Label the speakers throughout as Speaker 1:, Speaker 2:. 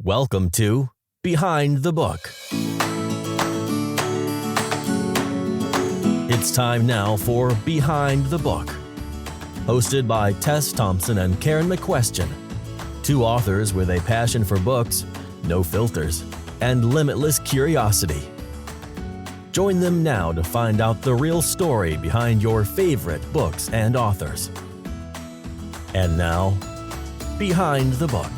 Speaker 1: Welcome to Behind the Book. It's time now for Behind the Book, hosted by Tess Thompson and Karen McQuestion, two authors with a passion for books, no filters, and limitless curiosity. Join them now to find out the real story behind your favorite books and authors. And now, Behind the Book.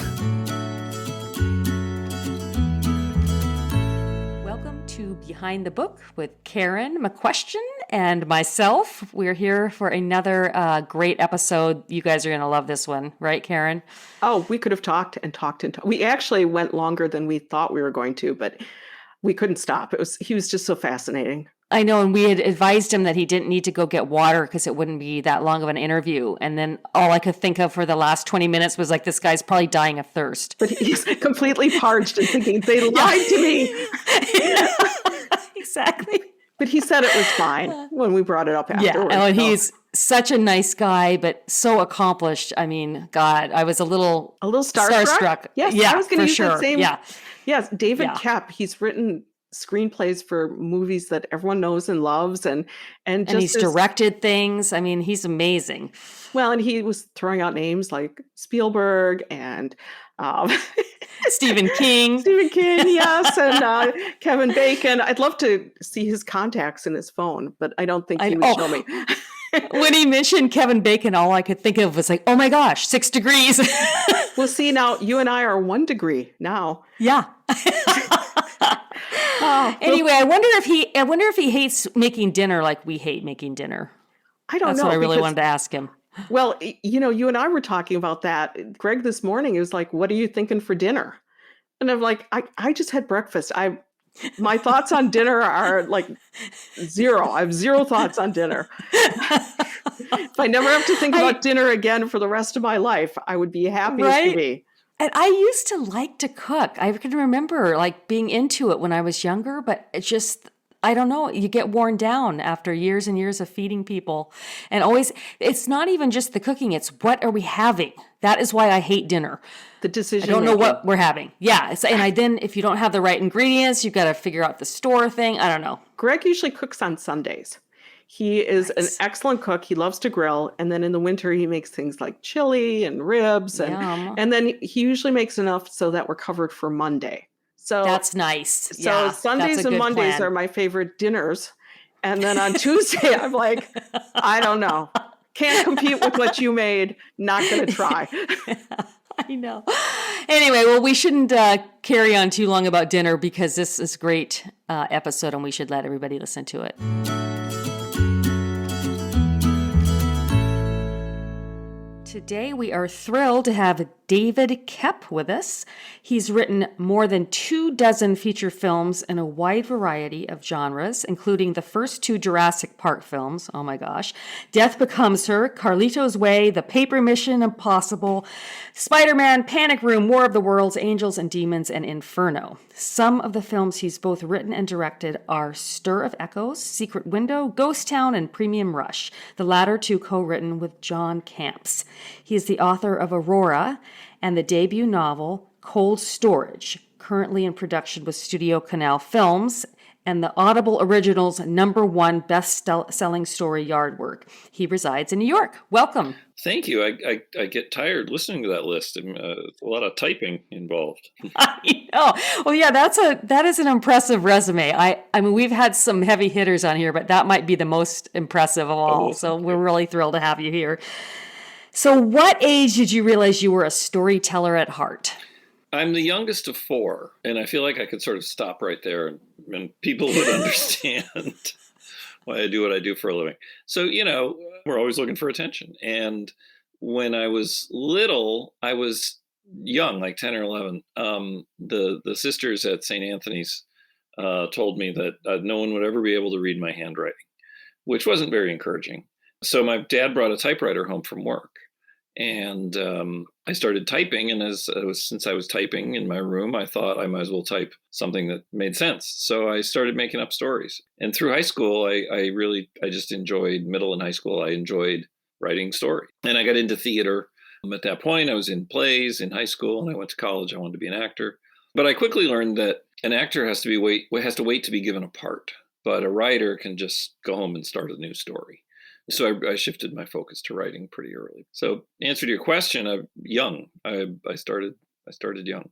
Speaker 2: Welcome to Behind the Book with Karen McQuestion and myself. We're here for another great episode. You guys are going to love this one, right, Karen?
Speaker 3: Oh, we could have talked and talked and talked. We actually went longer than we thought we were going to, but we couldn't stop. He was just so fascinating.
Speaker 2: I know, and we had advised him that he didn't need to go get water because it wouldn't be that long of an interview. And then all I could think of for the last 20 minutes was like, this guy's probably dying of thirst.
Speaker 3: But he's completely parched and thinking, they lied to me.
Speaker 2: Exactly.
Speaker 3: But he said it was fine when we brought it up afterwards.
Speaker 2: Yeah, and he's such a nice guy, but so accomplished. I mean, God, I was a little starstruck.
Speaker 3: Yes,
Speaker 2: yeah,
Speaker 3: I was going to use
Speaker 2: sure.
Speaker 3: that same.
Speaker 2: Yeah.
Speaker 3: Yes, David Koepp. He's written screenplays for movies that everyone knows and loves, and
Speaker 2: he's directed things. I mean, he's amazing.
Speaker 3: Well, and he was throwing out names like Spielberg and
Speaker 2: Stephen King.
Speaker 3: Yes, and Kevin Bacon. I'd love to see his contacts in his phone, but I don't think he would show me.
Speaker 2: When he mentioned Kevin Bacon, all I could think of was like, oh my gosh, 6 degrees.
Speaker 3: Well, see, now you and I are 1 degree now.
Speaker 2: Yeah. Anyway, I wonder if he hates making dinner like we hate making dinner.
Speaker 3: I don't know.
Speaker 2: That's what I really wanted to ask him.
Speaker 3: Well, you and I were talking about that. Greg this morning was like, what are you thinking for dinner? And I'm like, I just had breakfast. My thoughts on dinner are like zero. I have zero thoughts on dinner. If I never have to think about dinner again for the rest of my life, I would be happy as to be.
Speaker 2: And I used to like to cook. I can remember like being into it when I was younger, but it's just, I don't know, you get worn down after years and years of feeding people. And always, it's not even just the cooking, it's what are we having? That is why I hate dinner.
Speaker 3: The decision.
Speaker 2: I don't know what we're having. Yeah. And if you don't have the right ingredients, you've got to figure out the store thing. I don't know.
Speaker 3: Greg usually cooks on Sundays. He is an excellent cook. He loves to grill. And then in the winter, he makes things like chili and ribs. And then he usually makes enough so that we're covered for Monday. So
Speaker 2: that's nice.
Speaker 3: So Sundays and Mondays are my favorite dinners. And then on Tuesday, I'm like, I don't know. Can't compete with what you made. Not going to try.
Speaker 2: I know. Anyway, well, we shouldn't carry on too long about dinner because this is a great episode and we should let everybody listen to it. Today, we are thrilled to have David Koepp with us. He's written more than 24 feature films in a wide variety of genres, including the first 2 Jurassic Park films, oh my gosh, Death Becomes Her, Carlito's Way, The Paper Mission Impossible, Spider-Man, Panic Room, War of the Worlds, Angels and Demons, and Inferno. Some of the films he's both written and directed are Stir of Echoes, Secret Window, Ghost Town, and Premium Rush, the latter 2 co-written with John Kamps. He is the author of Aurora and the debut novel Cold Storage, currently in production with Studio Canal Films, and the Audible Originals #1 best-selling story Yardwork. He resides in New York. Welcome.
Speaker 4: Thank you. I get tired listening to that list. A lot of typing involved.
Speaker 2: I know. Well, yeah, that is an impressive resume. I mean, we've had some heavy hitters on here, but that might be the most impressive of all. So we're really thrilled to have you here. So what age did you realize you were a storyteller at heart?
Speaker 4: I'm the youngest of 4, and I feel like I could sort of stop right there and people would understand why I do what I do for a living. So, we're always looking for attention. And when I was little, I was young, like 10 or 11. The sisters at St. Anthony's told me that no one would ever be able to read my handwriting, which wasn't very encouraging. So my dad brought a typewriter home from work. And I started typing, and since I was typing in my room, I thought I might as well type something that made sense. So I started making up stories. And through high school, I just enjoyed middle and high school. I enjoyed writing story. And I got into theater. At that point, I was in plays in high school, and I went to college. I wanted to be an actor. But I quickly learned that an actor has to wait to be given a part, but a writer can just go home and start a new story. So I shifted my focus to writing pretty early. So, answer to your question, I'm young. I started young.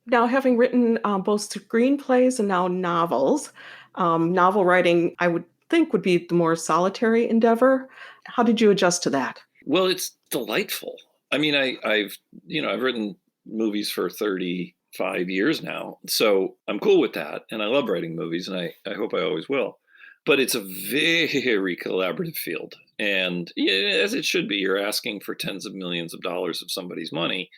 Speaker 3: Now, having written both screenplays and now novels, novel writing, I would think, would be the more solitary endeavor. How did you adjust to that?
Speaker 4: Well, it's delightful. I mean, I've written movies for 35 years now, so I'm cool with that, and I love writing movies, and I hope I always will. But it's a very collaborative field, and as it should be. You're asking for tens of millions of dollars of somebody's money.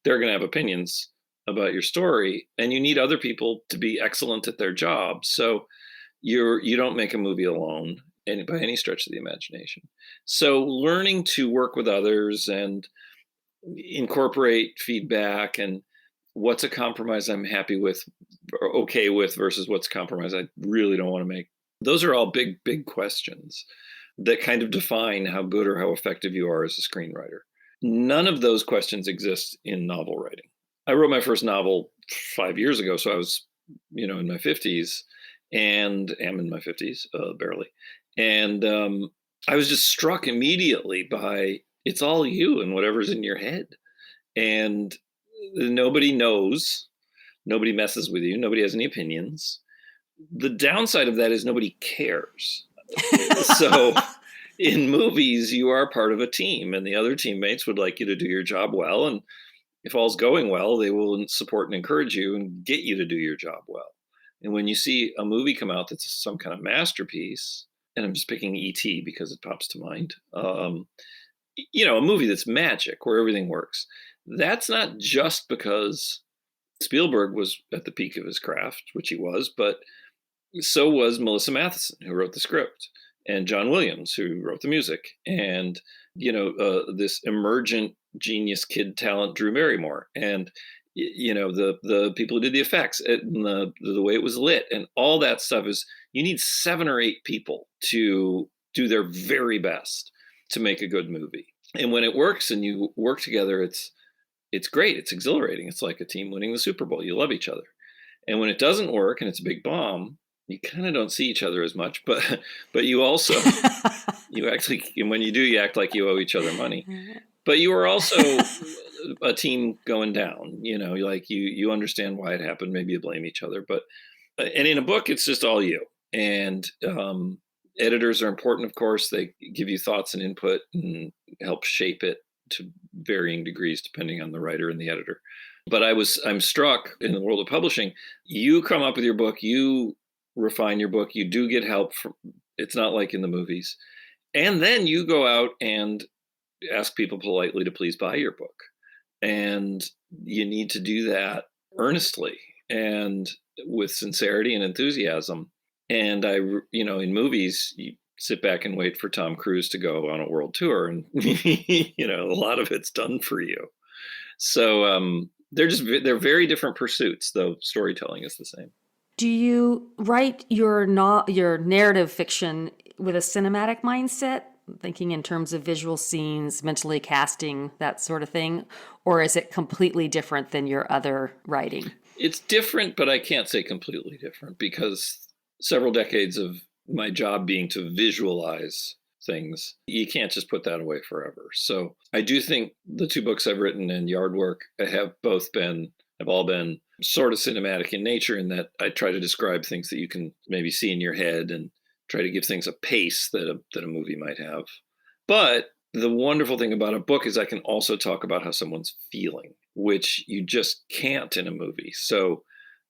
Speaker 4: They're going to have opinions about your story, and you need other people to be excellent at their job. So you don't make a movie alone, by any stretch of the imagination. So learning to work with others and incorporate feedback, and what's a compromise I'm happy with or okay with versus what's a compromise I really don't want to make. Those are all big, big questions that kind of define how good or how effective you are as a screenwriter. None of those questions exist in novel writing. I wrote my first novel 5 years ago, so I was, in my 50s, and am in my 50s, barely. And I was just struck immediately by it's all you and whatever's in your head. And nobody knows, nobody messes with you, nobody has any opinions. The downside of that is nobody cares. So in movies, you are part of a team, and the other teammates would like you to do your job well. And if all's going well, they will support and encourage you and get you to do your job well. And when you see a movie come out that's some kind of masterpiece, and I'm just picking E.T. because it pops to mind, a movie that's magic, where everything works, that's not just because Spielberg was at the peak of his craft, which he was, but so was Melissa Matheson, who wrote the script, and John Williams, who wrote the music, and this emergent genius kid talent, Drew Barrymore, and the people who did the effects, and the way it was lit, and all that stuff. Is you need 7 or 8 people to do their very best to make a good movie. And when it works and you work together, it's great. It's exhilarating. It's like a team winning the Super Bowl. You love each other. And when it doesn't work and it's a big bomb, you kind of don't see each other as much, but you also, you actually, when you do, you act like you owe each other money, but you are also a team going down, you understand why it happened. Maybe you blame each other, and in a book, it's just all you. And editors are important, of course. They give you thoughts and input and help shape it to varying degrees, depending on the writer and the editor. But I'm struck in the world of publishing. You come up with your book, you refine your book, you do get help from, it's not like in the movies. And then you go out and ask people politely to please buy your book. And you need to do that earnestly and with sincerity and enthusiasm. And in movies, you sit back and wait for Tom Cruise to go on a world tour, and a lot of it's done for you. So they're very different pursuits, though storytelling is the same.
Speaker 2: Do you write your narrative fiction with a cinematic mindset, thinking in terms of visual scenes, mentally casting, that sort of thing? Or is it completely different than your other writing?
Speaker 4: It's different, but I can't say completely different, because several decades of my job being to visualize things, you can't just put that away forever. So I do think the 2 books I've written and Yard Work have all been sort of cinematic in nature, in that I try to describe things that you can maybe see in your head and try to give things a pace that a movie might have. But the wonderful thing about a book is I can also talk about how someone's feeling, which you just can't in a movie. So,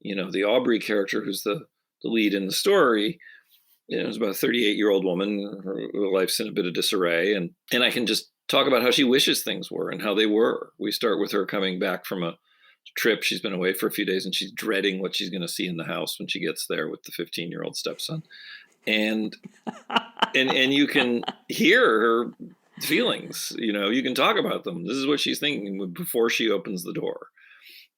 Speaker 4: the Aubrey character, who's the lead in the story, is about a 38-year-old woman. Her life's in a bit of disarray. And I can just talk about how she wishes things were and how they were. We start with her coming back from a trip. She's been away for a few days, and she's dreading what she's going to see in the house when she gets there with the 15-year-old stepson. And you can hear her feelings, you can talk about them. This is what she's thinking before she opens the door.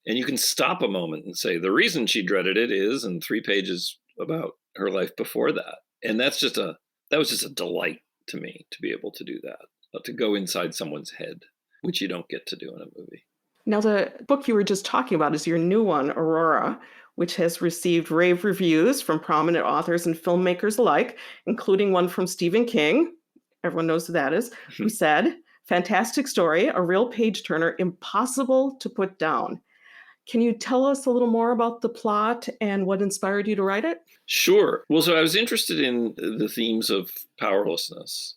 Speaker 4: And you can stop a moment and say, the reason she dreaded it is, and 3 pages about her life before that. And that was just a delight to me, to be able to do that, to go inside someone's head, which you don't get to do in a movie.
Speaker 3: Now, the book you were just talking about is your new one, Aurora, which has received rave reviews from prominent authors and filmmakers alike, including one from Stephen King. Everyone knows who that is, who said, "Fantastic story, a real page turner, impossible to put down." Can you tell us a little more about the plot and what inspired you to write it?
Speaker 4: Sure. Well, so I was interested in the themes of powerlessness,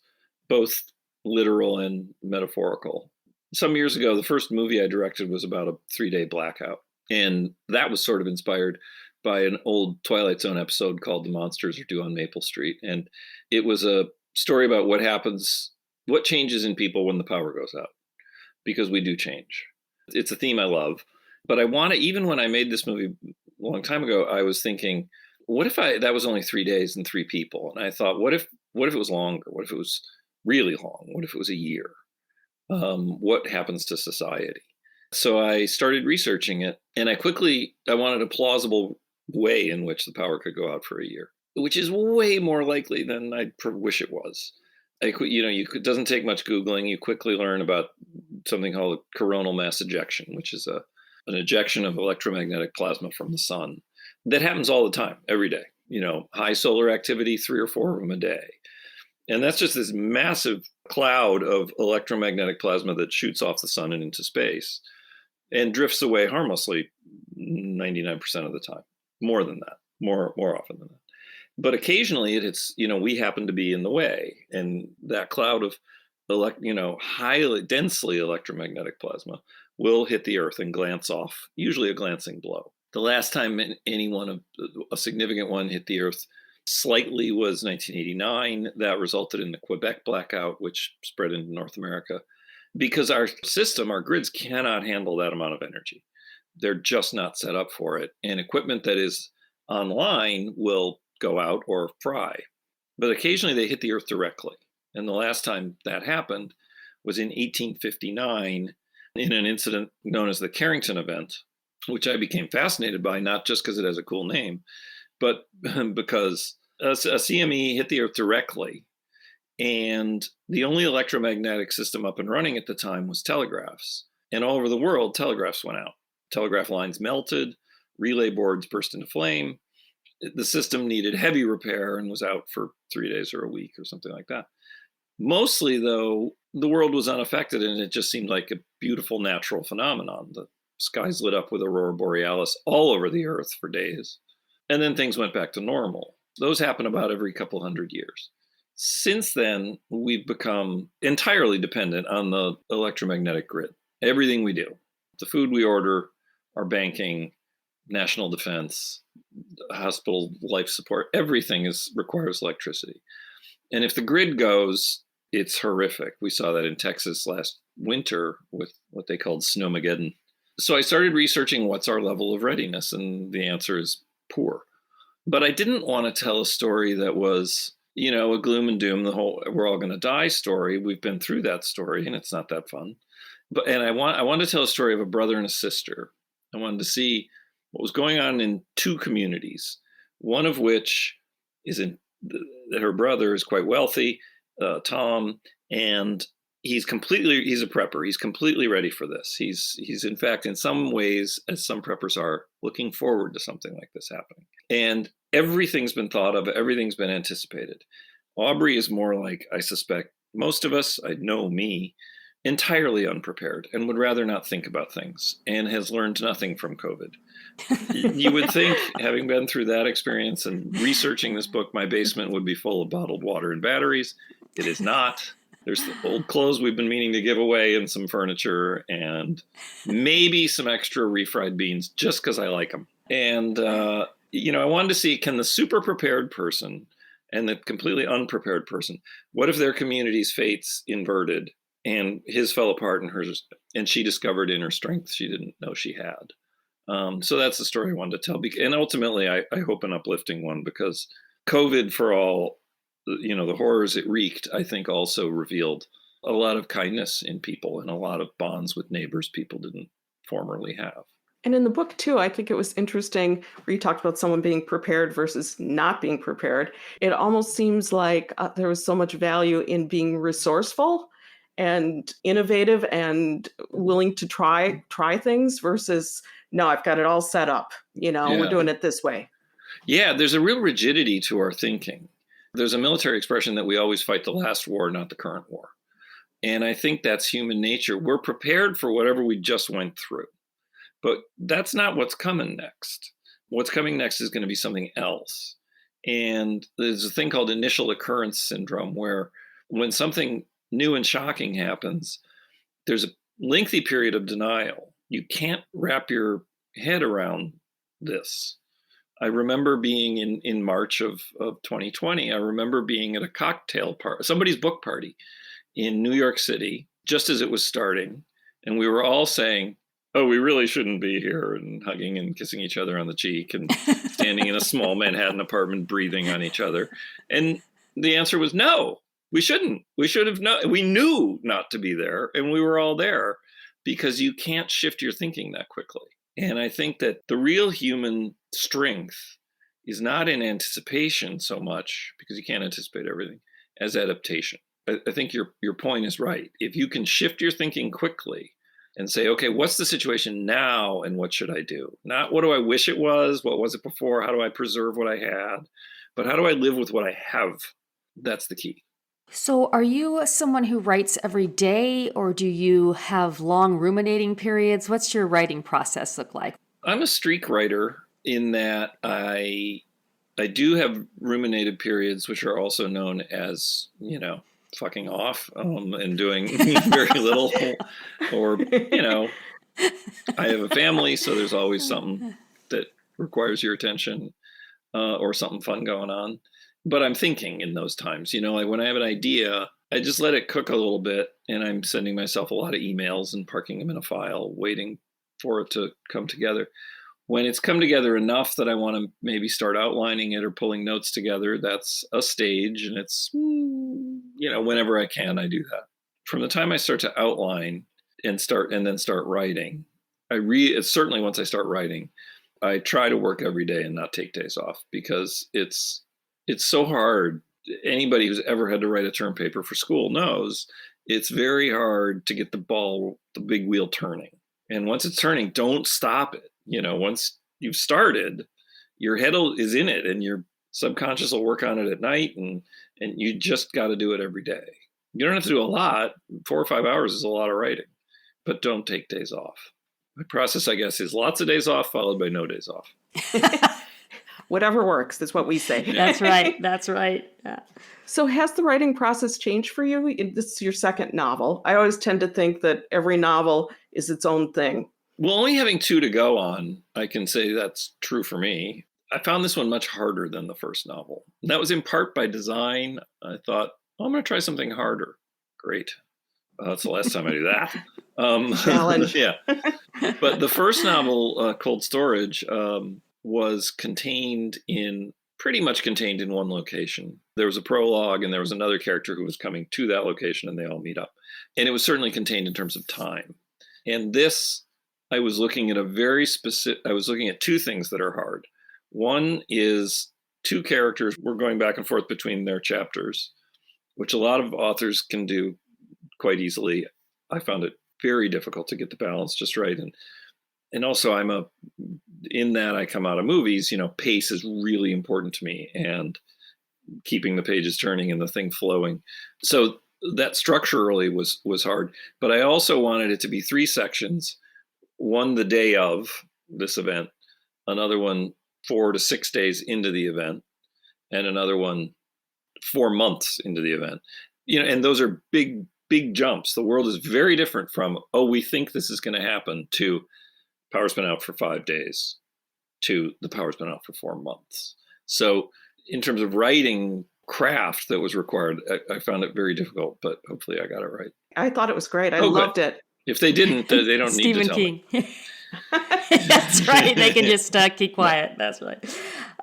Speaker 4: both literal and metaphorical. Some years ago, the first movie I directed was about a 3-day blackout. And that was sort of inspired by an old Twilight Zone episode called The Monsters Are Due on Maple Street. And it was a story about what changes in people when the power goes out, because we do change. It's a theme I love. But even when I made this movie a long time ago, I was thinking, what if that was only 3 days and 3 people? And I thought, what if it was longer? What if it was really long? What if it was a year? What happens to society? So I started researching it, and I wanted a plausible way in which the power could go out for a year, which is way more likely than I wish it was. It doesn't take much Googling. You quickly learn about something called coronal mass ejection, which is an ejection of electromagnetic plasma from the sun that happens all the time, every day. High solar activity, 3 or 4 of them a day. And that's just this massive cloud of electromagnetic plasma that shoots off the sun and into space and drifts away harmlessly 99% of the time. More than that, more often than that. But occasionally it hits, we happen to be in the way. And that cloud of highly densely electromagnetic plasma will hit the earth and glance off, usually a glancing blow. The last time a significant one hit the earth slightly was 1989. That resulted in the Quebec blackout, which spread into North America, because our grids cannot handle that amount of energy. They're just not set up for it. And equipment that is online will go out or fry. But occasionally they hit the earth directly. And the last time that happened was in 1859 in an incident known as the Carrington event, which I became fascinated by, not just because it has a cool name, but because a CME hit the earth directly. And the only electromagnetic system up and running at the time was telegraphs. And all over the world, telegraphs went out. Telegraph lines melted, relay boards burst into flame. The system needed heavy repair and was out for 3 days or a week or something like that. Mostly, though, the world was unaffected, and it just seemed like a beautiful natural phenomenon. The skies lit up with aurora borealis all over the earth for days. And then things went back to normal. Those happen about every couple hundred years. Since then, we've become entirely dependent on the electromagnetic grid. Everything we do, the food we order, our banking, national defense, hospital life support, everything requires electricity. And if the grid goes, it's horrific. We saw that in Texas last winter with what they called Snowmageddon. So I started researching what's our level of readiness, and the answer is poor. But I didn't want to tell a story that was, a gloom and doom, we're all going to die story. We've been through that story, and it's not that fun. And I wanted to tell a story of a brother and a sister. I wanted to see what was going on in 2 communities, one of which is her brother is quite wealthy, Tom, and he's a prepper. He's completely ready for this. He's in fact, in some ways, as some preppers are, looking forward to something like this happening. And everything's been thought of, everything's been anticipated. Aubrey is more like, I suspect, most of us, I know me, entirely unprepared and would rather not think about things and has learned nothing from COVID. You would think, having been through that experience and researching this book, my basement would be full of bottled water and batteries. It is not. There's the old clothes we've been meaning to give away and some furniture and maybe some extra refried beans just because I like them. And, I wanted to see, can the super prepared person and the completely unprepared person, what if their community's fates inverted and his fell apart and she discovered inner strength she didn't know she had? So that's the story I wanted to tell. And ultimately, I hope an uplifting one, because COVID, for all, the horrors it wreaked, I think also revealed a lot of kindness in people and a lot of bonds with neighbors people didn't formerly have.
Speaker 3: And in the book, too, I think it was interesting where you talked about someone being prepared versus not being prepared. It almost seems like there was so much value in being resourceful and innovative and willing to try things versus, no, I've got it all set up. We're doing it this way.
Speaker 4: Yeah, there's a real rigidity to our thinking. There's a military expression that we always fight the last war, not the current war. And I think that's human nature. We're prepared for whatever we just went through. But that's not what's coming next. What's coming next is going to be something else. And there's a thing called initial occurrence syndrome, where when something new and shocking happens, there's a lengthy period of denial. You can't wrap your head around this. I remember being in March of 2020, I remember being at a cocktail party, somebody's book party in New York City, just as it was starting. And we were all saying, oh, we really shouldn't be here, and hugging and kissing each other on the cheek and standing in a small Manhattan apartment, breathing on each other. And the answer was no, we shouldn't. We should have known. We knew not to be there, and we were all there, because you can't shift your thinking that quickly. And I think that the real human strength is not in anticipation so much, because you can't anticipate everything, as adaptation. I think your point is right. If you can shift your thinking quickly and say, okay, what's the situation now and what should I do? Not what do I wish it was? What was it before? How do I preserve what I had? But how do I live with what I have? That's the key.
Speaker 2: So are you someone who writes every day, or do you have long ruminating periods? What's your writing process look like?
Speaker 4: I'm a streak writer in that I do have ruminated periods, which are also known as, fucking off and doing very little, or, I have a family, so there's always something that requires your attention or something fun going on. But I'm thinking in those times, like when I have an idea, I just let it cook a little bit, and I'm sending myself a lot of emails and parking them in a file, waiting for it to come together. When it's come together enough that I want to maybe start outlining it or pulling notes together, that's a stage, and it's, whenever I can, I do that. From the time I start to outline and then start writing, certainly once I start writing, I try to work every day and not take days off, because it's so hard. Anybody who's ever had to write a term paper for school knows it's very hard to get the big wheel turning. And once it's turning, don't stop it. Once you've started, your head is in it, and your subconscious will work on it at night, and you just got to do it every day. You don't have to do a lot. 4 or 5 hours is a lot of writing, but don't take days off. My process, I guess, is lots of days off followed by no days off.
Speaker 3: Whatever works, that's what we say.
Speaker 2: That's right. That's right. Yeah.
Speaker 3: So has the writing process changed for you? This is your second novel. I always tend to think that every novel is its own thing.
Speaker 4: Well, only having 2 to go on, I can say that's true for me. I found this one much harder than the first novel. And that was in part by design. I thought, I'm going to try something harder. Great. That's the last time I do that.
Speaker 3: Challenge.
Speaker 4: Yeah. But the first novel, Cold Storage, was pretty much contained in one location. There was a prologue, and there was another character who was coming to that location, and they all meet up. And it was certainly contained in terms of time. And this, I was looking at I was looking at 2 things that are hard. One is 2 characters were going back and forth between their chapters, which a lot of authors can do quite easily. I found it very difficult to get the balance just right. And also in that I come out of movies, pace is really important to me, and keeping the pages turning and the thing flowing. So that structurally was hard, but I also wanted it to be 3 sections. One the day of this event, another one 4 to 6 days into the event, and another one 4 months into the event. And those are big, big jumps. The world is very different from, we think this is going to happen, to power's been out for 5 days, to the power's been out for 4 months. So in terms of writing craft that was required, I found it very difficult, but hopefully I got it right.
Speaker 3: I thought it was great. I loved it.
Speaker 4: If they didn't, they don't need to tell
Speaker 2: King.
Speaker 4: me.
Speaker 2: That's right. They can just keep quiet. That's right.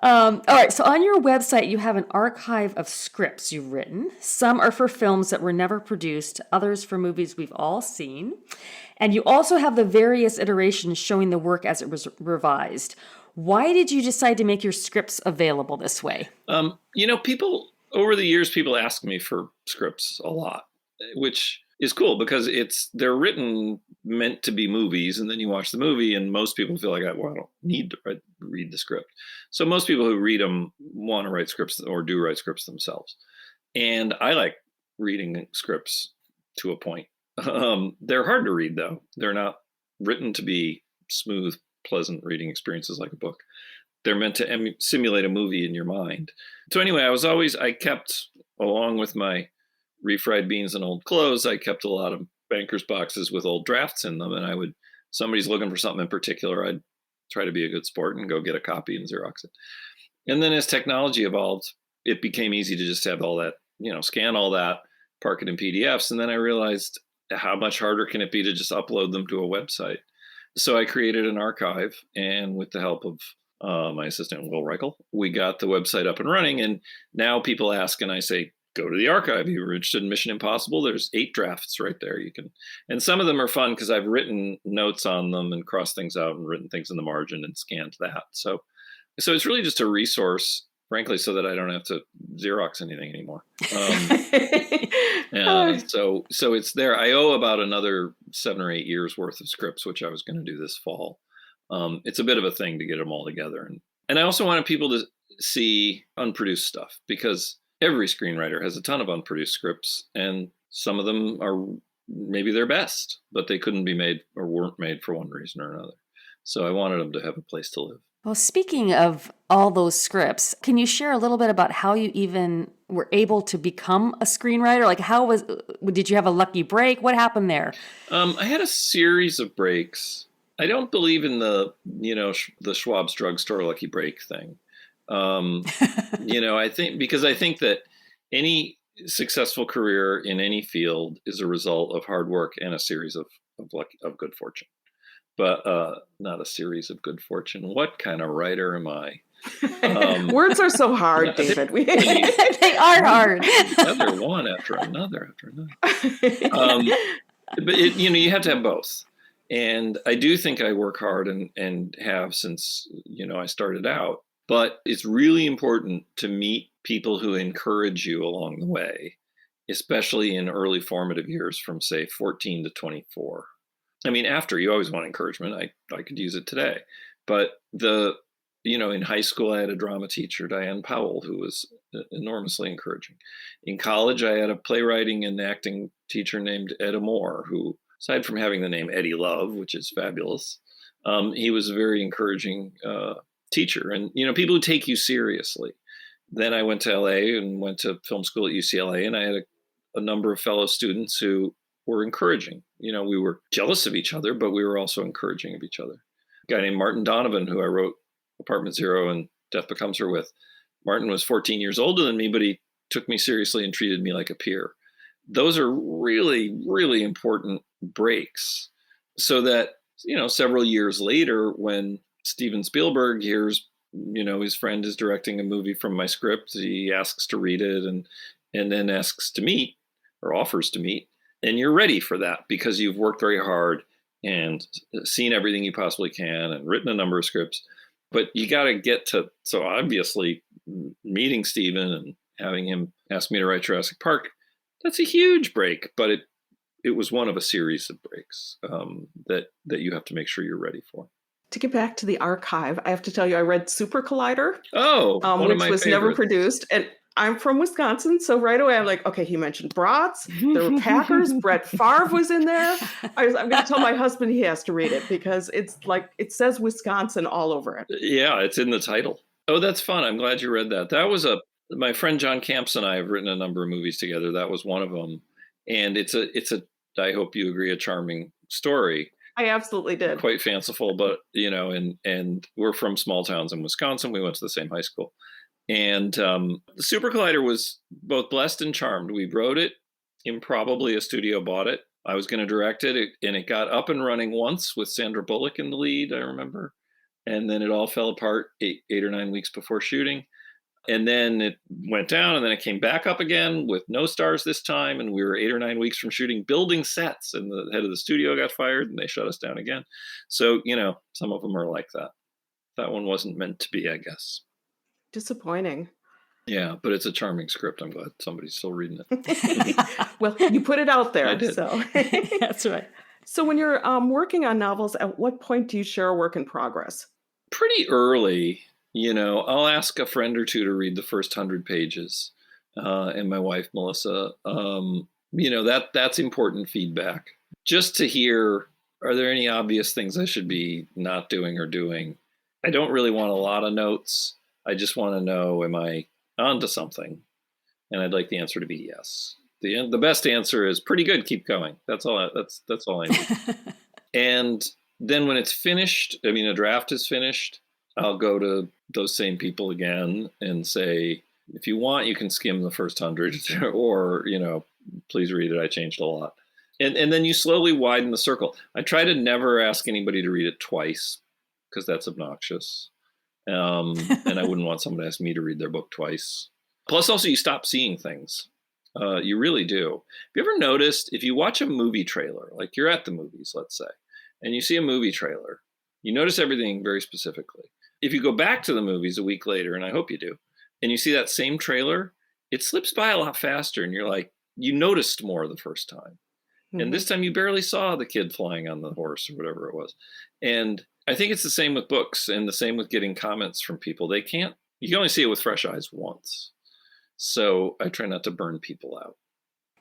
Speaker 2: All right. So on your website, you have an archive of scripts you've written. Some are for films that were never produced, others for movies we've all seen. And you also have the various iterations showing the work as it was revised. Why did you decide to make your scripts available this way?
Speaker 4: Over the years, people ask me for scripts a lot, which is cool because they're written meant to be movies, and then you watch the movie, and most people feel like, well, I don't need to read the script. So most people who read them want to write scripts or do write scripts themselves. And I like reading scripts to a point. They're hard to read, though. They're not written to be smooth, pleasant reading experiences like a book. They're meant to simulate a movie in your mind. So anyway, I kept, along with my refried beans and old clothes, I kept a lot of banker's boxes with old drafts in them. And somebody's looking for something in particular, I'd try to be a good sport and go get a copy and Xerox it. And then as technology evolved, it became easy to just have all that, scan all that, park it in PDFs. And then I realized how much harder can it be to just upload them to a website. So I created an archive, and with the help of my assistant, Will Reichel, we got the website up and running. And now people ask, and I say, go to the archive. You were interested in Mission Impossible? There's 8 drafts right there. And some of them are fun because I've written notes on them and crossed things out and written things in the margin and scanned that. So it's really just a resource, frankly, so that I don't have to Xerox anything anymore. So it's there. I owe about another 7 or 8 years worth of scripts, which I was going to do this fall. It's a bit of a thing to get them all together. And I also wanted people to see unproduced stuff, because every screenwriter has a ton of unproduced scripts, and some of them are maybe their best, but they couldn't be made or weren't made for one reason or another. So I wanted them to have a place to live.
Speaker 2: Well, speaking of all those scripts, can you share a little bit about how you even were able to become a screenwriter? Like, did you have a lucky break? What happened there?
Speaker 4: I had a series of breaks. I don't believe in the Schwab's drugstore lucky break thing. I think that any successful career in any field is a result of hard work and a series of good fortune, but not a series of good fortune. What kind of writer am I?
Speaker 3: Words are so hard, David.
Speaker 2: They are hard.
Speaker 4: Another one after another. But you have to have both. And I do think I work hard and have since, I started out. But it's really important to meet people who encourage you along the way, especially in early formative years from, say, 14 to 24. I mean, after, you always want encouragement. I could use it today. But in high school, I had a drama teacher, Diane Powell, who was enormously encouraging. In college, I had a playwriting and acting teacher named Ed Amore, who, aside from having the name Eddie Love, which is fabulous, he was a very encouraging teacher, and people who take you seriously. Then I went to LA and went to film school at UCLA, and I had a number of fellow students who were encouraging. We were jealous of each other, but we were also encouraging of each other. A guy named Martin Donovan, who I wrote Apartment Zero and Death Becomes Her with. Martin was 14 years older than me, but he took me seriously and treated me like a peer. Those are really, really important breaks, so that, several years later, when Steven Spielberg hears, his friend is directing a movie from my script, he asks to read it and then asks to meet or offers to meet. And you're ready for that because you've worked very hard and seen everything you possibly can and written a number of scripts. But you got to get to, so obviously meeting Steven and having him ask me to write Jurassic Park, that's a huge break, but it was one of a series of breaks that you have to make sure you're ready for.
Speaker 3: To get back to the archive, I have to tell you, I read Super Collider, which was never produced. And I'm from Wisconsin, so right away I'm like, okay, he mentioned brats, there were Packers, Brett Favre was in there. I'm going to tell my husband he has to read it because it's like, it says Wisconsin all over it.
Speaker 4: Yeah, it's in the title. Oh, that's fun. I'm glad you read that. That was my friend John Kamps and I have written a number of movies together. That was one of them. And it's a I hope you agree, a charming story.
Speaker 3: I absolutely did.
Speaker 4: Quite fanciful, but, and we're from small towns in Wisconsin. We went to the same high school. And the Super Collider was both blessed and charmed. We wrote it. Improbably, a studio bought it. I was going to direct it, and it got up and running once with Sandra Bullock in the lead, I remember. And then it all fell apart 8 or 9 weeks before shooting. And then it went down, and then it came back up again with no stars this time. And we were 8 or 9 weeks from shooting, building sets, and the head of the studio got fired, and they shut us down again. So, some of them are like that. That one wasn't meant to be, I guess.
Speaker 3: Disappointing.
Speaker 4: Yeah, but it's a charming script. I'm glad somebody's still reading it.
Speaker 3: Well, you put it out there.
Speaker 4: I did.
Speaker 3: So.
Speaker 2: That's right.
Speaker 3: So when you're working on novels, at what point do you share a work in progress?
Speaker 4: Pretty early, I'll ask a friend or two to read the first 100 pages, and my wife, Melissa. That's important feedback. Just to hear, are there any obvious things I should be not doing or doing? I don't really want a lot of notes. I just want to know, am I onto something? And I'd like the answer to be yes. The best answer is pretty good. Keep going. That's all. That's all I need. And then when it's finished, a draft is finished, I'll go to those same people again and say, if you want, you can skim the first 100, or please read it. I changed a lot. And then you slowly widen the circle. I try to never ask anybody to read it twice, because that's obnoxious. And I wouldn't want someone to ask me to read their book twice. Plus, also, you stop seeing things. You really do. Have you ever noticed, if you watch a movie trailer, like you're at the movies, let's say, and you see a movie trailer, you notice everything very specifically. If you go back to the movies a week later, and I hope you do, and you see that same trailer, it slips by a lot faster, and you're like, you noticed more the first time. Mm-hmm. And this time you barely saw the kid flying on the horse or whatever it was. And I think it's the same with books, and the same with getting comments from people. You can only see it with fresh eyes once. So I try not to burn people out.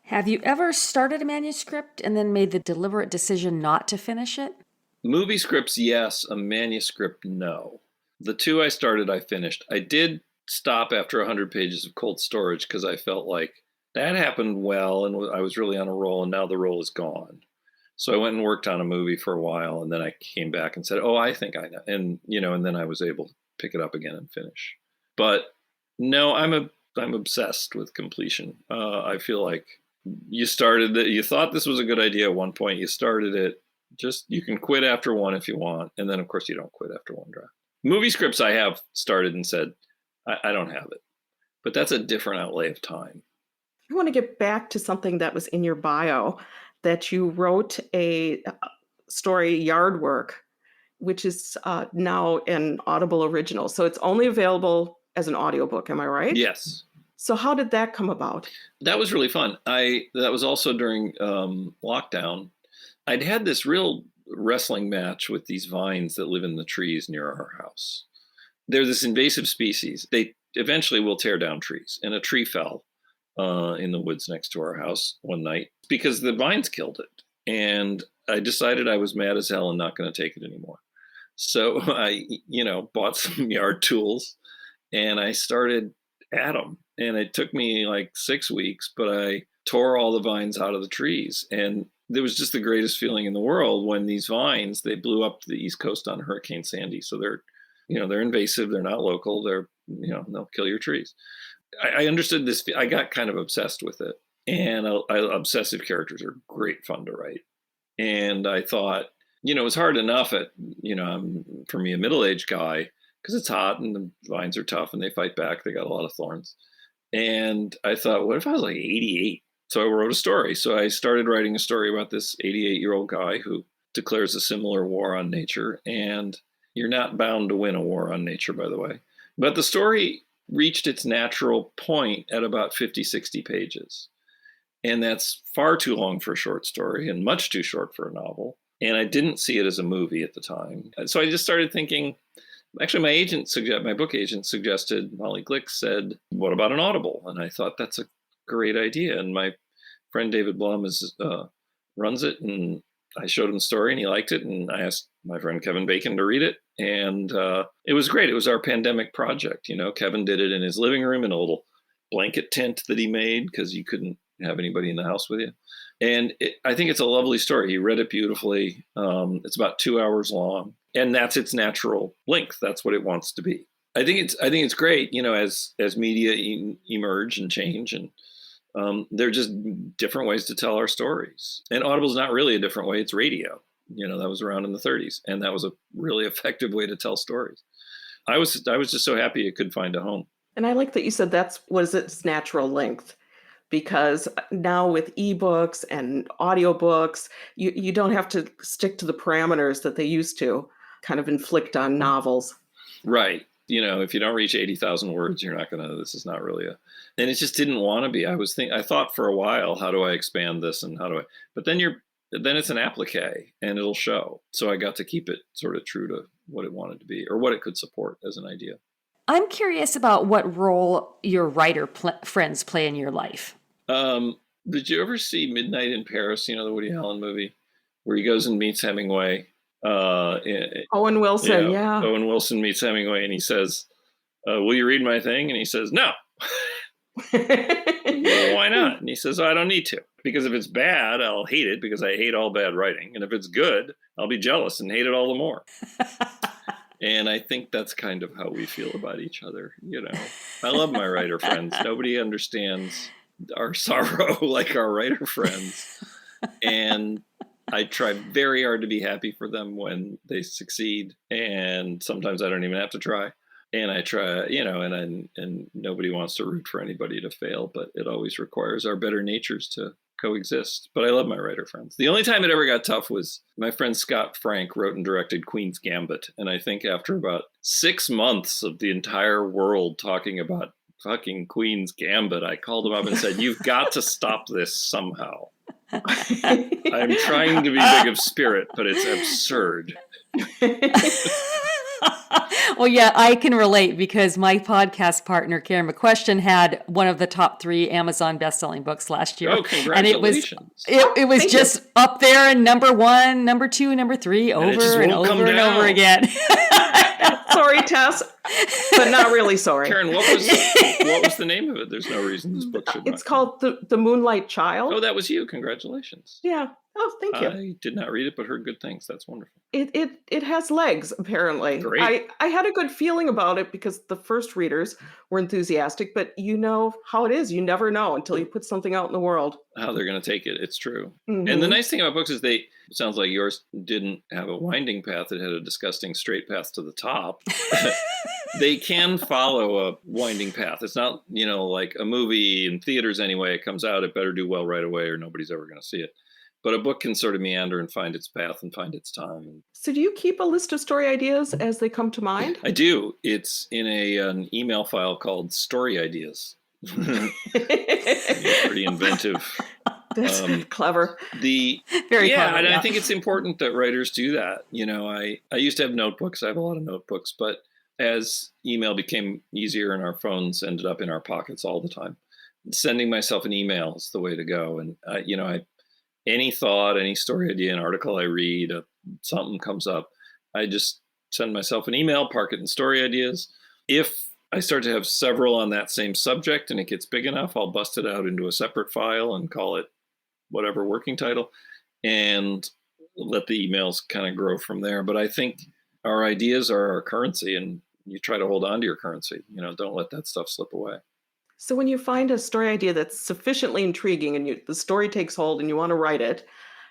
Speaker 2: Have you ever started a manuscript and then made the deliberate decision not to finish it?
Speaker 4: Movie scripts, yes. A manuscript, no. The two I started, I finished. I did stop after 100 pages of Cold Storage because I felt like that happened well and I was really on a roll, and now the roll is gone. So I went and worked on a movie for a while, and then I came back and said, I think I know. And, and then I was able to pick it up again and finish. But no, I'm obsessed with completion. I feel like you thought this was a good idea at one point. You started it. You can quit after one if you want. And then, of course, you don't quit after one draft. Movie scripts I have started and said, I don't have it. But that's a different outlay of time.
Speaker 3: I want to get back to something that was in your bio, that you wrote a story, Yard Work, which is now an Audible original. So it's only available as an audiobook. Am I right?
Speaker 4: Yes.
Speaker 3: So how did that come about?
Speaker 4: That was really fun. That was also during lockdown. I'd had this real wrestling match with these vines that live in the trees near our house. They're this invasive species. They eventually will tear down trees. And a tree fell in the woods next to our house one night because the vines killed it. And I decided I was mad as hell and not going to take it anymore. So I, bought some yard tools and I started at them. And it took me like 6 weeks, but I tore all the vines out of the trees. And there was just the greatest feeling in the world when these vines, they blew up to the East Coast on Hurricane Sandy. So they're invasive. They're not local. They'll kill your trees. I understood this. I got kind of obsessed with it. And obsessive characters are great fun to write. And I thought, it's hard enough for me, a middle-aged guy, because it's hot and the vines are tough and they fight back. They got a lot of thorns. And I thought, what if I was like 88? So I wrote a story. So I started writing a story about this 88-year-old guy who declares a similar war on nature. And you're not bound to win a war on nature, by the way. But the story reached its natural point at about 50, 60 pages. And that's far too long for a short story and much too short for a novel. And I didn't see it as a movie at the time. So I just started thinking, actually, my book agent suggested, Molly Glick said, what about an Audible? And I thought that's a great idea. And my friend David Blum runs it. And I showed him the story and he liked it. And I asked my friend Kevin Bacon to read it. And it was great. It was our pandemic project. Kevin did it in his living room in a little blanket tent that he made because you couldn't have anybody in the house with you. And I think it's a lovely story. He read it beautifully. It's about 2 hours long, and that's its natural length. That's what it wants to be. I think it's great, as media emerge and change, and they're just different ways to tell our stories. And Audible's not really a different way. It's radio. That was around in the 30s, and that was a really effective way to tell stories. I was just so happy it could find a home. And
Speaker 3: I like that you said that was its natural length. Because now with ebooks and audiobooks, you don't have to stick to the parameters that they used to kind of inflict on novels.
Speaker 4: Right. if you don't reach 80,000 words, you're not going to, this is not really and it just didn't want to be. I thought for a while, how do I expand this and but then it's an applique and it'll show. So I got to keep it sort of true to what it wanted to be or what it could support as an idea.
Speaker 2: I'm curious about what role your writer friends play in your life.
Speaker 4: Did you ever see Midnight in Paris, the Woody Allen movie, where he goes and meets Hemingway?
Speaker 3: Owen Wilson, yeah.
Speaker 4: Owen Wilson meets Hemingway and he says, will you read my thing? And he says, no. Well, why not? And he says, I don't need to. Because if it's bad, I'll hate it because I hate all bad writing. And if it's good, I'll be jealous and hate it all the more. And I think that's kind of how we feel about each other. I love my writer friends. Nobody understands our sorrow like our writer friends. And I try very hard to be happy for them when they succeed. And sometimes I don't even have to try. And I try, and nobody wants to root for anybody to fail, but it always requires our better natures to coexist. But I love my writer friends. The only time it ever got tough was my friend Scott Frank wrote and directed Queen's Gambit. And I think after about 6 months of the entire world talking about fucking Queen's Gambit, I called him up and said, you've got to stop this somehow. I'm trying to be big of spirit, but it's absurd.
Speaker 2: Well, yeah, I can relate because my podcast partner, Karen McQuestion, had one of the top 3 Amazon best-selling books last year.
Speaker 4: Oh, congratulations.
Speaker 2: And it was just up there in number 1, number 2, number 3, over and over again.
Speaker 3: Sorry, Tess, but not really sorry.
Speaker 4: Karen, what was the name of it? There's no reason this book should not.
Speaker 3: It's called The Moonlight Child.
Speaker 4: Oh, that was you. Congratulations.
Speaker 3: Yeah. Oh, thank you.
Speaker 4: I did not read it, but heard good things. That's wonderful.
Speaker 3: It has legs, apparently.
Speaker 4: Great.
Speaker 3: I had a good feeling about it because the first readers were enthusiastic, but you know how it is. You never know until you put something out in the world.
Speaker 4: How they're going to take it. It's true.
Speaker 3: Mm-hmm.
Speaker 4: And the nice thing about books is it sounds like yours didn't have a winding path. It had a disgusting straight path to the top. They can follow a winding path. It's not, like a movie in theaters anyway. It comes out, it better do well right away or nobody's ever going to see it. But a book can sort of meander and find its path and find its time. So
Speaker 3: do you keep a list of story ideas as they come to mind?
Speaker 4: I do. It's in an email file called Story Ideas. Pretty inventive.
Speaker 3: That's clever.
Speaker 2: Very clever.
Speaker 4: And I think it's important that writers do that. I used to have notebooks. I have a lot of notebooks. But as email became easier and our phones ended up in our pockets all the time, sending myself an email is the way to go. And, any thought, any story idea, an article I read, something comes up, I just send myself an email, park it in Story Ideas. If I start to have several on that same subject and it gets big enough, I'll bust it out into a separate file and call it whatever working title and let the emails kind of grow from there. But I think our ideas are our currency and you try to hold on to your currency. Don't let that stuff slip away.
Speaker 3: So when you find a story idea that's sufficiently intriguing and the story takes hold and you want to write it,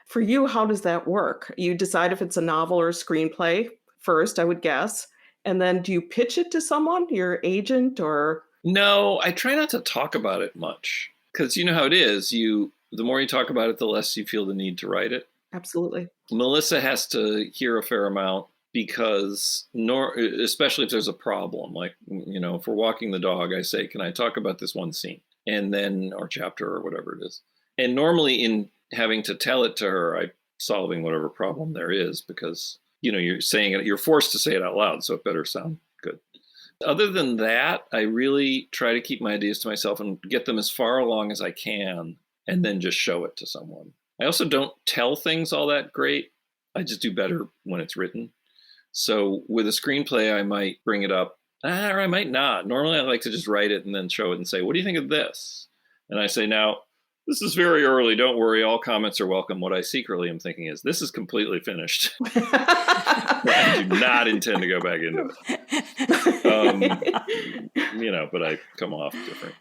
Speaker 3: for you, how does that work? You decide if it's a novel or a screenplay first, I would guess. And then do you pitch it to someone, your agent or?
Speaker 4: No, I try not to talk about it much because you know how it is. The more you talk about it, the less you feel the need to write it.
Speaker 3: Absolutely.
Speaker 4: Melissa has to hear a fair amount because especially if there's a problem, like, if we're walking the dog, I say, can I talk about this one scene and then, or chapter or whatever it is. And normally in having to tell it to her, I'm solving whatever problem there is because, you're saying it, you're forced to say it out loud. So it better sound good. Other than that, I really try to keep my ideas to myself and get them as far along as I can and then just show it to someone. I also don't tell things all that great. I just do better when it's written. So with a screenplay, I might bring it up, or I might not. Normally, I like to just write it and then show it and say, what do you think of this? And I say, now, this is very early. Don't worry. All comments are welcome. What I secretly am thinking is, this is completely finished. I do not intend to go back into it. But I come off different.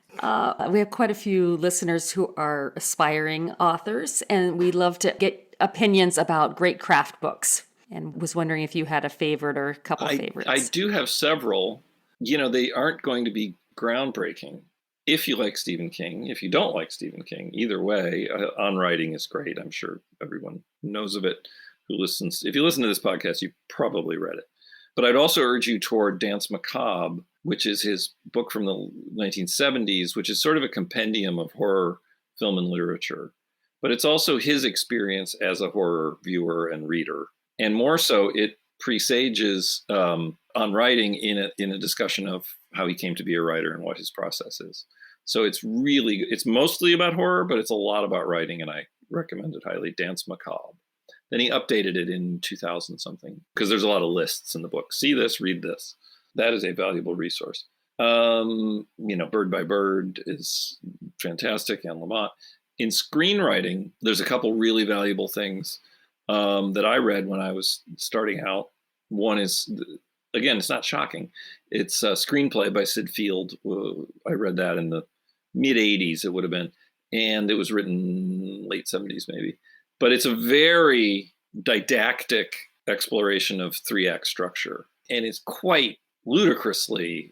Speaker 2: We have quite a few listeners who are aspiring authors, and we love to get opinions about great craft books. And was wondering if you had a favorite or a couple favorites.
Speaker 4: I do have several. They aren't going to be groundbreaking. If you like Stephen King, if you don't like Stephen King, either way, On Writing is great. I'm sure everyone knows of it who listens. If you listen to this podcast, you probably read it. But I'd also urge you toward Danse Macabre, which is his book from the 1970s, which is sort of a compendium of horror film and literature. But it's also his experience as a horror viewer and reader. And more so, it presages on writing in a discussion of how he came to be a writer and what his process is. So it's mostly about horror, but it's a lot about writing, and I recommend it highly. Danse Macabre. Then he updated it in 2000 something, because there's a lot of lists in the book. See this, read this. That is a valuable resource. Bird by Bird is fantastic, and Lamott. In screenwriting, there's a couple really valuable things that I read when I was starting out. One is, again, it's not shocking. It's a Screenplay by Syd Field. I read that in the mid 80s, it would have been. And it was written late 70s, maybe. But it's a very didactic exploration of 3-act structure. And it's quite ludicrously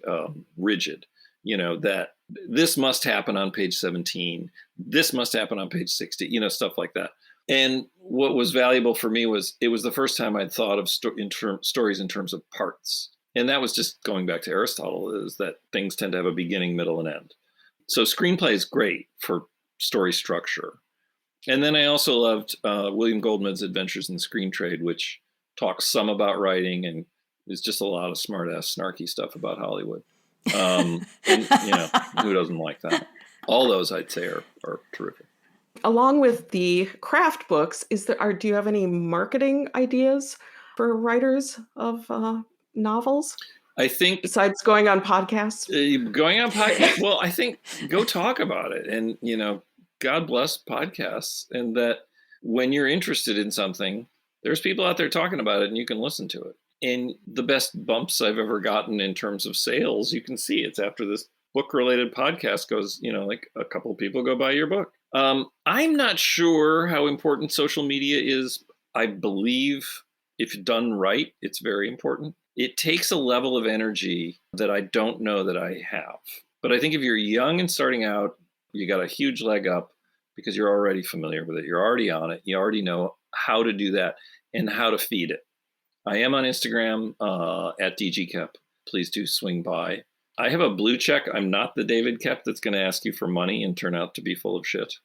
Speaker 4: rigid, that this must happen on page 17. This must happen on page 60, stuff like that. And what was valuable for me was it was the first time I'd thought of stories in terms of parts. And that was just going back to Aristotle, is that things tend to have a beginning, middle, and end. So Screenplay is great for story structure. And then I also loved William Goldman's Adventures in the Screen Trade, which talks some about writing and is just a lot of smart-ass, snarky stuff about Hollywood. And, who doesn't like that? All those, I'd say, are terrific.
Speaker 3: Along with the craft books, do you have any marketing ideas for writers of novels?
Speaker 4: I think,
Speaker 3: besides going on podcasts?
Speaker 4: Well, I think go talk about it. And, God bless podcasts. And that when you're interested in something, there's people out there talking about it and you can listen to it. And the best bumps I've ever gotten in terms of sales, you can see it's after this book-related podcast goes, like a couple of people go buy your book. I'm not sure how important social media is. I believe if done right, it's very important. It takes a level of energy that I don't know that I have. But I think if you're young and starting out, you got a huge leg up because you're already familiar with it. You're already on it. You already know how to do that and how to feed it. I am on Instagram at DGKepp. Please do swing by. I have a blue check. I'm not the David Koepp that's going to ask you for money and turn out to be full of shit.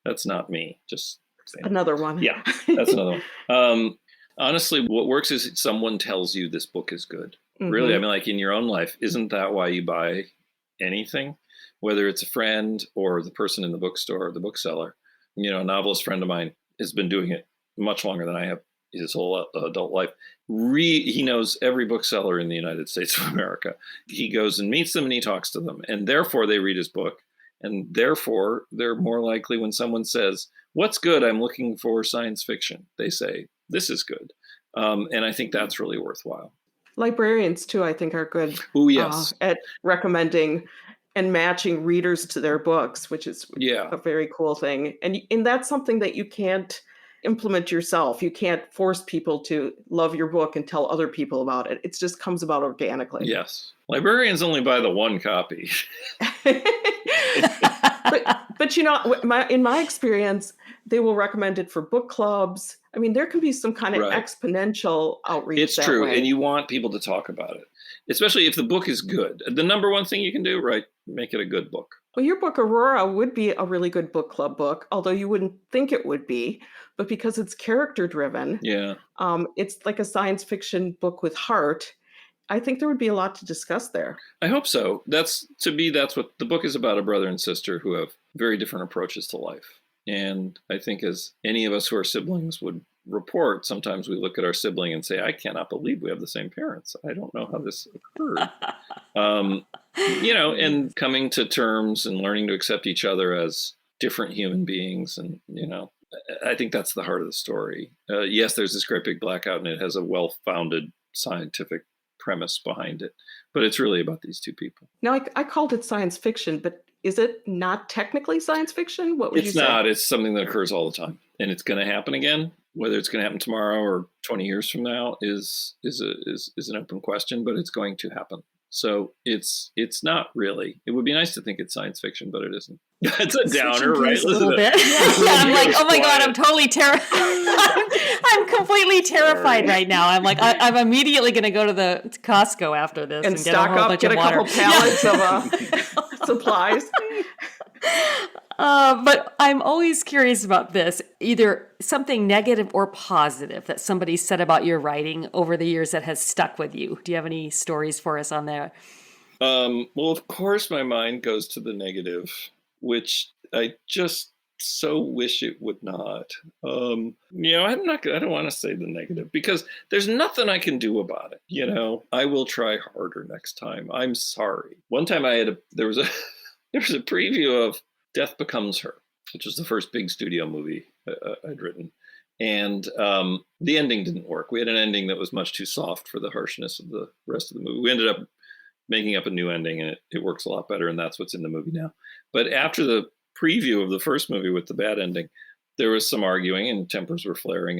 Speaker 4: That's not me. Just saying.
Speaker 3: Another one.
Speaker 4: Yeah, that's another one. Honestly, what works is someone tells you this book is good. Mm-hmm. Really, I mean, like in your own life, isn't that why you buy anything? Whether it's a friend or the person in the bookstore or the bookseller. A novelist friend of mine has been doing it much longer than I have his whole adult life. He knows every bookseller in the United States of America. He goes and meets them and he talks to them. And therefore, they read his book. And therefore, they're more likely when someone says, "What's good? I'm looking for science fiction." They say, "This is good." And I think that's really worthwhile.
Speaker 3: Librarians, too, I think are good at recommending and matching readers to their books, which is a very cool thing. And that's something that you can't implement yourself. You can't force people to love your book and tell other people about it. It just comes about organically.
Speaker 4: Yes. Librarians only buy the one copy.
Speaker 3: but in my experience, they will recommend it for book clubs. I mean, there can be some kind of exponential outreach.
Speaker 4: It's true. And you want people to talk about it, especially if the book is good. The number one thing you can do, make it a good book.
Speaker 3: Well, your book, Aurora, would be a really good book club book, although you wouldn't think it would be. But because it's character driven, it's like a science fiction book with heart. I think there would be a lot to discuss there.
Speaker 4: I hope so. That's what the book is about, a brother and sister who have very different approaches to life. And I think as any of us who are siblings would report, sometimes we look at our sibling and say, "I cannot believe we have the same parents. I don't know how this occurred." And coming to terms and learning to accept each other as different human beings. And, I think that's the heart of the story. Yes, there's this great big blackout and it has a well-founded scientific premise behind it, but it's really about these two people.
Speaker 3: Now, I called it science fiction, but is it not technically science fiction? What would you say?
Speaker 4: It's not. It's something that occurs all the time, and it's going to happen again. Whether it's going to happen tomorrow or 20 years from now is an open question, but it's going to happen. So it's not really. It would be nice to think it's science fiction, but it isn't. That's a downer,
Speaker 2: Switching
Speaker 4: right?
Speaker 2: gears a little bit. Yeah, I'm like, oh my God, I'm totally terrified. I'm completely terrified right now. I'm like, I'm immediately going to go to Costco after this
Speaker 3: and
Speaker 2: get a
Speaker 3: stock
Speaker 2: whole
Speaker 3: up,
Speaker 2: bunch
Speaker 3: get
Speaker 2: of
Speaker 3: a
Speaker 2: water.
Speaker 3: couple pallets of supplies.
Speaker 2: But I'm always curious about this, either something negative or positive that somebody said about your writing over the years that has stuck with you. Do you have any stories for us on that?
Speaker 4: Well, of course, my mind goes to the negative, which I just so wish it would not. I don't want to say the negative because there's nothing I can do about it. I will try harder next time. I'm sorry. One time there was a preview of Death Becomes Her, which was the first big studio movie I'd written. And the ending didn't work. We had an ending that was much too soft for the harshness of the rest of the movie. We ended up making up a new ending, and it works a lot better, and that's what's in the movie now. But after the preview of the first movie with the bad ending, there was some arguing, and tempers were flaring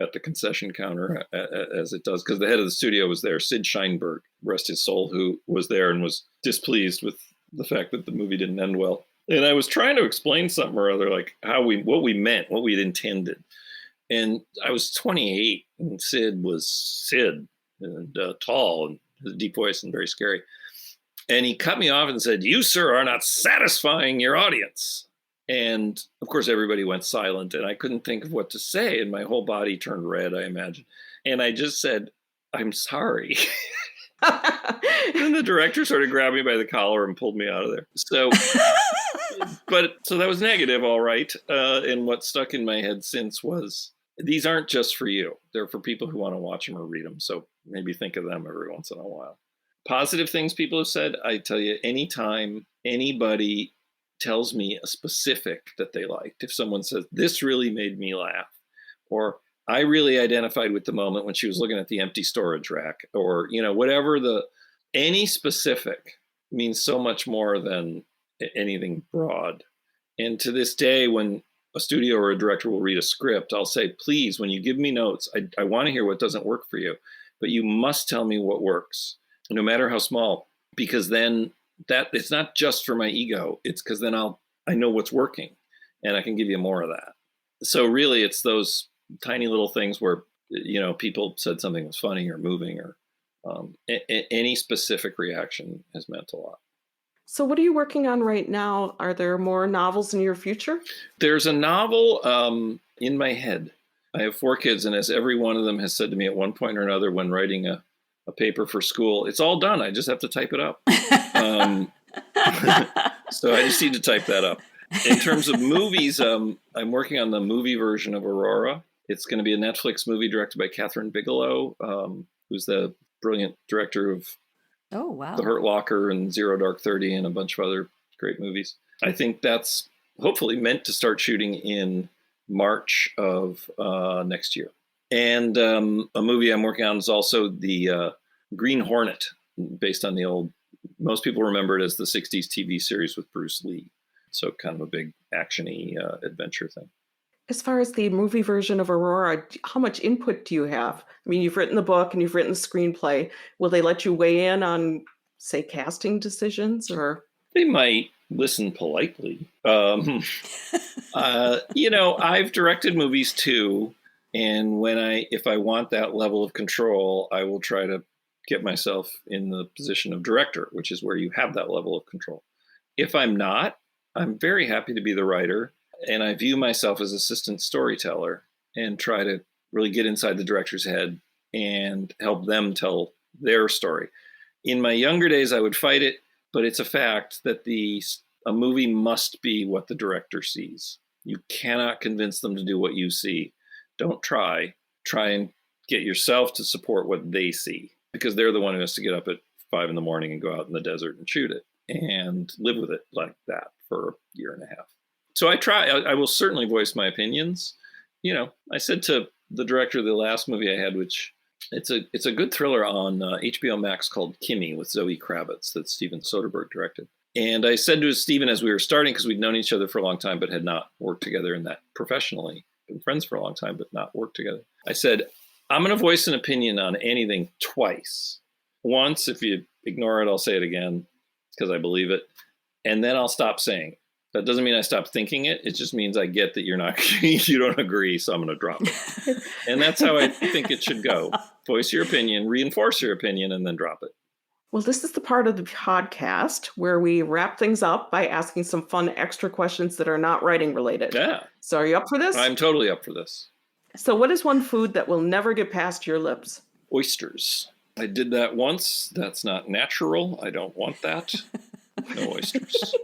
Speaker 4: at the concession counter, as it does, because the head of the studio was there, Sid Sheinberg, rest his soul, who was there and was displeased with the fact that the movie didn't end well. And I was trying to explain something or other, like what we meant, what we'd intended. And I was 28, and Sid was Sid, and tall, and his deep voice, and very scary. And he cut me off and said, "You, sir, are not satisfying your audience." And of course, everybody went silent, and I couldn't think of what to say, and my whole body turned red, I imagine. And I just said, "I'm sorry." And the director sort of grabbed me by the collar and pulled me out of there. So that was negative, all right. And what stuck in my head since was, these aren't just for you. They're for people who want to watch them or read them. So maybe think of them every once in a while. Positive things people have said, I tell you, anytime anybody tells me a specific that they liked, if someone says, "This really made me laugh," or "I really identified with the moment when she was looking at the empty storage rack," or, whatever, any specific means so much more than anything broad. And to this day, when a studio or a director will read a script, I'll say, "Please, when you give me notes, I want to hear what doesn't work for you, but you must tell me what works, no matter how small, because then that it's not just for my ego. It's because then I know what's working, and I can give you more of that." So really, it's those tiny little things where, people said something was funny or moving, or any specific reaction has meant a lot.
Speaker 3: So what are you working on right now? Are there more novels in your future?
Speaker 4: There's a novel in my head. I have 4 kids, and as every one of them has said to me at one point or another when writing a paper for school, "It's all done. I just have to type it up." So I just need to type that up. In terms of movies, I'm working on the movie version of Aurora. It's going to be a Netflix movie directed by Catherine Bigelow, who's the brilliant director of
Speaker 2: Oh, wow.
Speaker 4: The Hurt Locker and Zero Dark 30 and a bunch of other great movies. I think that's hopefully meant to start shooting in March of next year. And a movie I'm working on is also the Green Hornet, based on the old, most people remember it as the 60s TV series with Bruce Lee. So kind of a big action-y adventure thing.
Speaker 3: As far as the movie version of Aurora, how much input do you have? I mean, you've written the book and you've written the screenplay. Will they let you weigh in on, say, casting decisions, or?
Speaker 4: They might listen politely. I've directed movies too. And if I want that level of control, I will try to get myself in the position of director, which is where you have that level of control. If I'm not, I'm very happy to be the writer. And I view myself as assistant storyteller and try to really get inside the director's head and help them tell their story. In my younger days, I would fight it, but it's a fact that a movie must be what the director sees. You cannot convince them to do what you see. Don't try. Try and get yourself to support what they see, because they're the one who has to get up at 5 a.m. and go out in the desert and shoot it and live with it like that for a year and a half. So I try. I will certainly voice my opinions. I said to the director of the last movie I had, which it's a good thriller on HBO Max called Kimi with Zoe Kravitz that Steven Soderbergh directed. And I said to Steven as we were starting, because we'd known each other for a long time but had not worked together in that professionally, been friends for a long time but not worked together. I said, "I'm going to voice an opinion on anything twice. Once, if you ignore it, I'll say it again because I believe it. And then I'll stop saying it. That doesn't mean I stop thinking it. It just means I get that you don't agree, so I'm going to drop it. And that's how I think it should go. Voice your opinion, reinforce your opinion, and then drop it.
Speaker 3: Well, this is the part of the podcast where we wrap things up by asking some fun extra questions that are not writing related.
Speaker 4: Yeah.
Speaker 3: So are you up for this?
Speaker 4: I'm totally up for this.
Speaker 3: So what is one food that will never get past your lips?
Speaker 4: Oysters. I did that once. That's not natural. I don't want that. No oysters.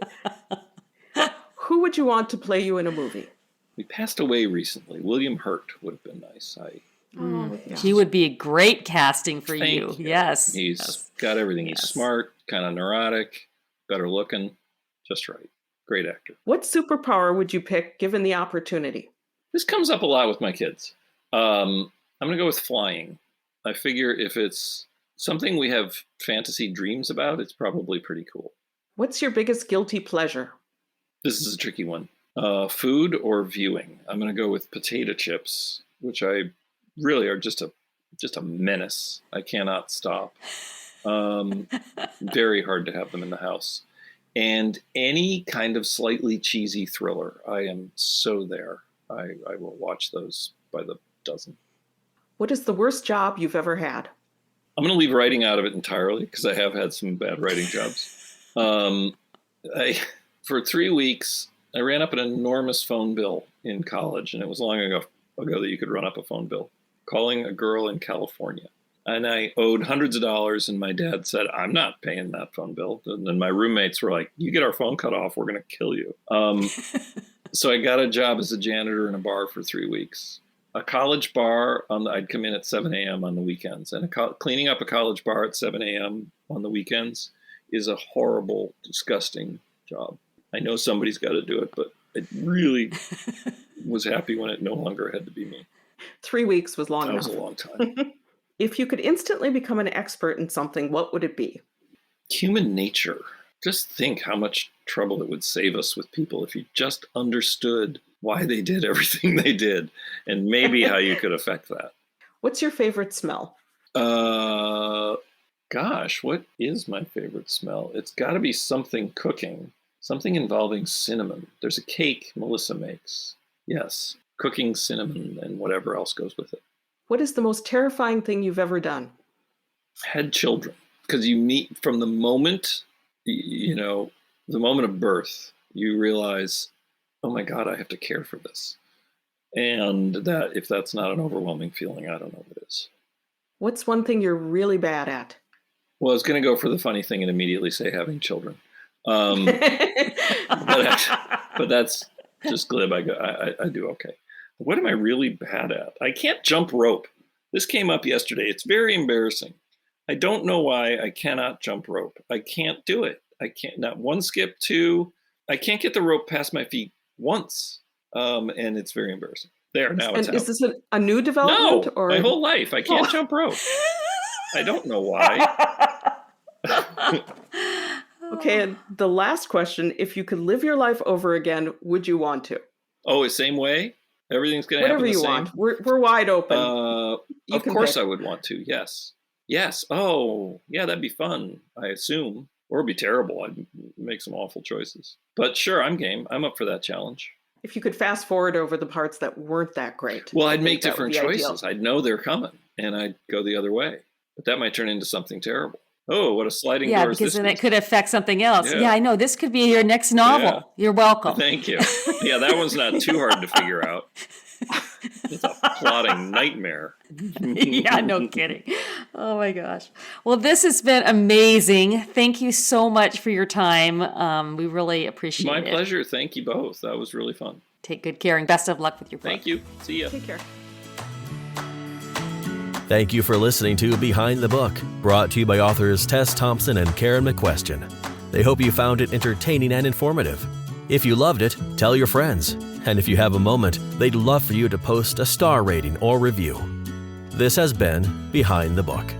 Speaker 3: Who would you want to play you in a movie?
Speaker 4: We passed away recently. William Hurt would have been nice.
Speaker 2: He would be a great casting for
Speaker 4: Thank
Speaker 2: you.
Speaker 4: you.
Speaker 2: Yes.
Speaker 4: He's got everything. He's smart, kind of neurotic, better looking, just right. Great actor.
Speaker 3: What superpower would you pick given the opportunity?
Speaker 4: This comes up a lot with my kids. I'm going to go with flying. I figure if it's something we have fantasy dreams about, it's probably pretty cool.
Speaker 3: What's your biggest guilty pleasure?
Speaker 4: This is a tricky one. Food or viewing? I'm going to go with potato chips, which I really are just a menace. I cannot stop. Very hard to have them in the house. And any kind of slightly cheesy thriller. I am so there. I will watch those by the dozen.
Speaker 3: What is the worst job you've ever had?
Speaker 4: I'm going to leave writing out of it entirely because I have had some bad writing jobs. For 3 weeks, I ran up an enormous phone bill in college, and it was long ago that you could run up a phone bill, calling a girl in California. And I owed hundreds of dollars, and my dad said, I'm not paying that phone bill. And then my roommates were like, you get our phone cut off, we're going to kill you. So I got a job as a janitor in a bar for 3 weeks. A college bar, I'd come in at 7 a.m. on the weekends. And cleaning up a college bar at 7 a.m. on the weekends is a horrible, disgusting job. I know somebody's got to do it, but I really was happy when it no longer had to be me.
Speaker 3: 3 weeks was long enough.
Speaker 4: That was a long time.
Speaker 3: If you could instantly become an expert in something, what would it be?
Speaker 4: Human nature. Just think how much trouble it would save us with people if you just understood why they did everything they did and maybe how you could affect that.
Speaker 3: What's your favorite smell?
Speaker 4: Gosh, what is my favorite smell? It's got to be something cooking, something involving cinnamon. There's a cake Melissa makes. Yes, cooking cinnamon and whatever else goes with it.
Speaker 3: What is the most terrifying thing you've ever done?
Speaker 4: Had children. Because you meet from the moment, the moment of birth, you realize, oh my God, I have to care for this. And that if that's not an overwhelming feeling, I don't know what is.
Speaker 3: What's one thing you're really bad at?
Speaker 4: Well, I was going to go for the funny thing and immediately say having children. But that's just glib. I do okay. What am I really bad at? I can't jump rope. This came up yesterday. It's very embarrassing. I don't know why I cannot jump rope. I can't do it. I can't, not one skip, two. I can't get the rope past my feet once. And it's very embarrassing. There, now it's out.
Speaker 3: Is this a new development?
Speaker 4: No,
Speaker 3: or
Speaker 4: my whole life. I can't jump rope. I don't know why.
Speaker 3: Okay, and the last question, if you could live your life over again, would you want to?
Speaker 4: Oh, the same way? Everything's going to happen the same?
Speaker 3: Whatever you want. We're wide open.
Speaker 4: Of course I would want to, yes. Yes. Oh, yeah, that'd be fun, I assume. Or it'd be terrible. I'd make some awful choices. But sure, I'm game. I'm up for that challenge.
Speaker 3: If you could fast forward over the parts that weren't that great.
Speaker 4: Well, I'd make different choices. Ideal. I'd know they're coming, and I'd go the other way. But that might turn into something terrible. Oh, what a sliding door.
Speaker 2: Yeah, because then it could affect something else. Yeah, I know. This could be your next novel. Yeah. You're welcome.
Speaker 4: Thank you. Yeah, that one's not too hard to figure out. It's a plotting nightmare.
Speaker 2: Yeah, no kidding. Oh my gosh. Well, this has been amazing. Thank you so much for your time. We really appreciate it.
Speaker 4: My pleasure. Thank you both. That was really fun.
Speaker 2: Take good care and best of luck with your book.
Speaker 4: Thank you. See ya.
Speaker 3: Take care.
Speaker 1: Thank you for listening to Behind the Book, brought to you by authors Tess Thompson and Karen McQuestion. They hope you found it entertaining and informative. If you loved it, tell your friends. And if you have a moment, they'd love for you to post a star rating or review. This has been Behind the Book.